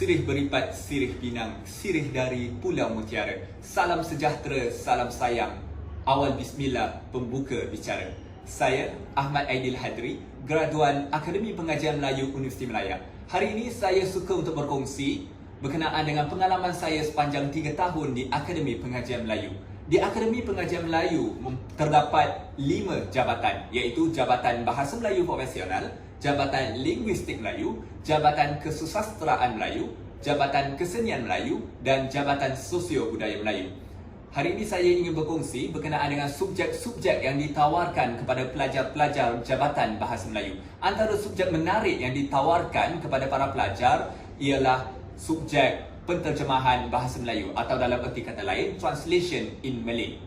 Sirih beripat, sirih pinang, sirih dari Pulau Mutiara. Salam sejahtera, salam sayang. Awal bismillah, pembuka bicara. Saya Ahmad Aidil Hadri, graduan Akademi Pengajian Melayu Universiti Malaya. Hari ini saya suka untuk berkongsi berkenaan dengan pengalaman saya sepanjang 3 tahun di Akademi Pengajian Melayu. Di Akademi Pengajian Melayu terdapat 5 jabatan, iaitu Jabatan Bahasa Melayu Profesional, Jabatan Linguistik Melayu, Jabatan Kesusasteraan Melayu, Jabatan Kesenian Melayu dan Jabatan Sosio Budaya Melayu. Hari ini saya ingin berkongsi berkenaan dengan subjek-subjek yang ditawarkan kepada pelajar-pelajar Jabatan Bahasa Melayu. Antara subjek menarik yang ditawarkan kepada para pelajar ialah subjek penterjemahan bahasa Melayu atau dalam erti kata lain, Translation in Malay.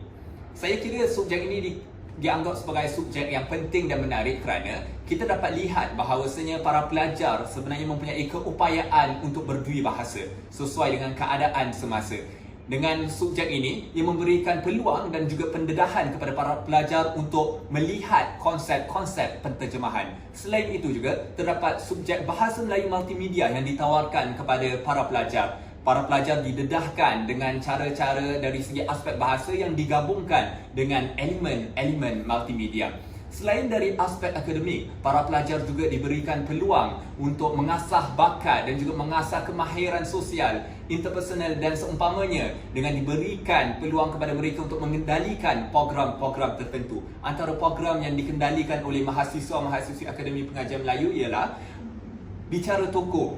Saya kira subjek ini dianggap sebagai subjek yang penting dan menarik kerana kita dapat lihat bahawasanya para pelajar sebenarnya mempunyai keupayaan untuk berdui bahasa sesuai dengan keadaan semasa. Dengan subjek ini, ia memberikan peluang dan juga pendedahan kepada para pelajar untuk melihat konsep-konsep penterjemahan. Selain itu juga, terdapat subjek bahasa Melayu multimedia yang ditawarkan kepada para pelajar. Para pelajar didedahkan dengan cara-cara dari segi aspek bahasa yang digabungkan dengan elemen-elemen multimedia. Selain dari aspek akademik, para pelajar juga diberikan peluang untuk mengasah bakat dan juga mengasah kemahiran sosial, interpersonal dan seumpamanya dengan diberikan peluang kepada mereka untuk mengendalikan program-program tertentu. Antara program yang dikendalikan oleh mahasiswa-mahasiswi Akademi Pengajian Melayu ialah bicara tokoh,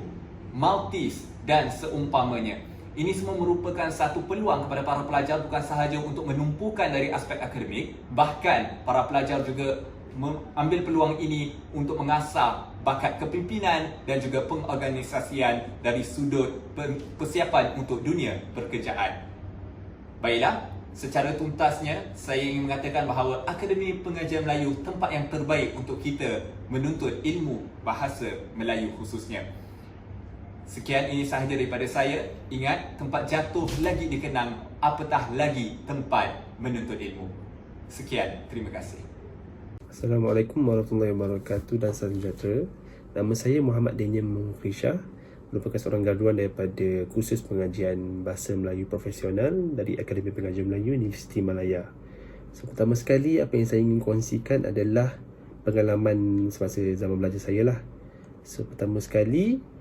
multis dan seumpamanya. Ini semua merupakan satu peluang kepada para pelajar bukan sahaja untuk menumpukan dari aspek akademik, bahkan para pelajar juga mengambil peluang ini untuk mengasah bakat kepimpinan dan juga pengorganisasian dari sudut persiapan untuk dunia pekerjaan. Baiklah, secara tuntasnya saya ingin mengatakan bahawa Akademi Pengajian Melayu tempat yang terbaik untuk kita menuntut ilmu bahasa Melayu khususnya. Sekian, ini sahaja daripada saya. Ingat, tempat jatuh lagi dikenang, apatah lagi tempat menuntut ilmu. Sekian, terima kasih. Assalamualaikum warahmatullahi wabarakatuh dan salam sejahtera. Nama saya Muhammad Daniel Mufrisha, merupakan seorang graduan daripada kursus pengajian Bahasa Melayu Profesional dari Akademi Pengajian Melayu Universiti Malaya. So, pertama sekali apa yang saya ingin kongsikan adalah pengalaman semasa zaman belajar saya lah. So, pertama sekali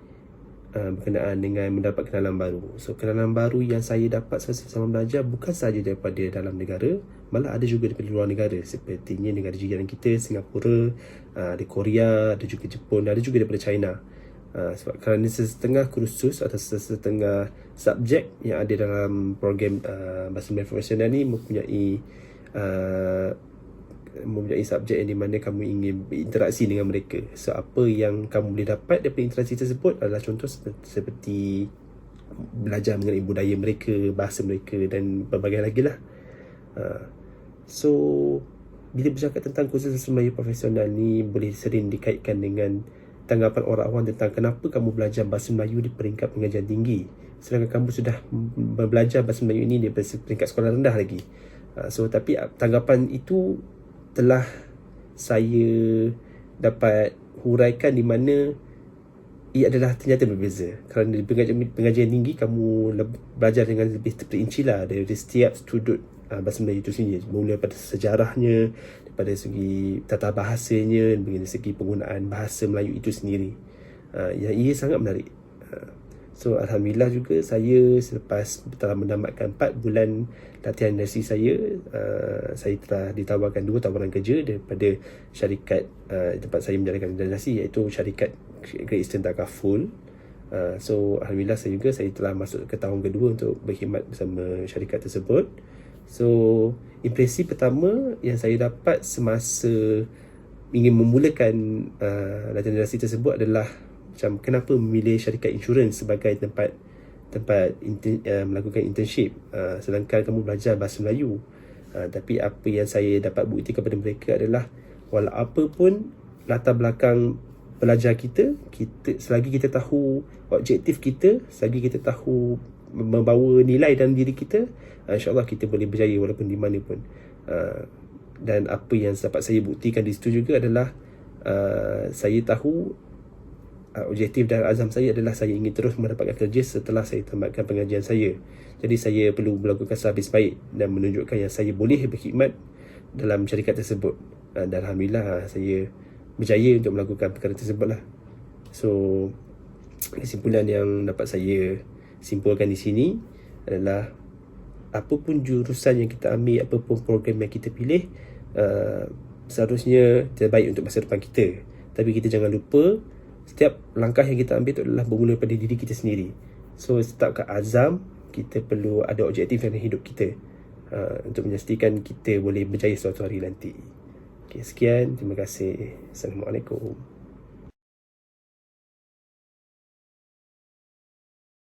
berkenaan dengan mendapat kenalan baru. So, kenalan baru yang saya dapat semasa zaman belajar bukan sahaja daripada dalam negara, malah ada juga daripada luar negara, sepertinya negara jiran kita, Singapura, ada Korea, ada juga Jepun, ada juga daripada China. Sebab kerana setengah kursus atau setengah subjek yang ada dalam program Bahasa Melayu Profesional ni mempunyai subjek yang di mana kamu ingin berinteraksi dengan mereka. So, apa yang kamu boleh dapat daripada interaksi tersebut adalah contoh seperti belajar mengenai budaya mereka, bahasa mereka dan berbagai lagi lah. So, bila bercakap tentang kursus Bahasa Melayu Profesional ni, boleh sering dikaitkan dengan tanggapan orang awam tentang kenapa kamu belajar Bahasa Melayu di peringkat pengajian tinggi, sedangkan kamu sudah belajar Bahasa Melayu ini di peringkat sekolah rendah lagi. So, tapi tanggapan itu telah saya dapat huraikan di mana ia adalah ternyata berbeza. Kerana di pengajian tinggi kamu belajar dengan lebih terperinci lah dari setiap sudut Bahasa Melayu itu sendiri, mula daripada sejarahnya, daripada segi tata bahasanya, dari segi penggunaan bahasa Melayu itu sendiri. Yang ia sangat menarik. So, Alhamdulillah juga saya selepas telah menamatkan 4 bulan latihan industri saya telah ditawarkan 2 tawaran kerja daripada syarikat tempat saya menjalankan industri, iaitu syarikat Great Eastern Takaful. So, Alhamdulillah saya telah masuk ke tahun kedua untuk berkhidmat bersama syarikat tersebut. So, impresi pertama yang saya dapat semasa ingin memulakan latihan industri tersebut adalah macam kenapa memilih syarikat insurans sebagai tempat melakukan internship, sedangkan kamu belajar bahasa Melayu. Tapi apa yang saya dapat bukti kepada mereka adalah walau apa pun latar belakang pelajar kita, selagi kita tahu objektif kita, selagi kita tahu membawa nilai dalam diri kita, insyaAllah kita boleh berjaya walaupun di mana pun. Dan apa yang dapat saya buktikan di situ juga adalah saya tahu objektif dan azam saya adalah saya ingin terus mendapatkan kerja setelah saya tamatkan pengajian saya. Jadi saya perlu melakukan sehabis baik dan menunjukkan yang saya boleh berkhidmat dalam syarikat tersebut. Dan Alhamdulillah saya berjaya untuk melakukan perkara tersebut lah. So kesimpulan yang dapat saya simpulkan di sini adalah apapun jurusan yang kita ambil, apapun program yang kita pilih, seharusnya terbaik untuk masa depan kita. Tapi kita jangan lupa setiap langkah yang kita ambil itu adalah bermula pada diri kita sendiri. So tetapkan azam, kita perlu ada objektif dalam hidup kita untuk memastikan kita boleh berjaya suatu hari nanti. Okay, sekian, terima kasih. Assalamualaikum.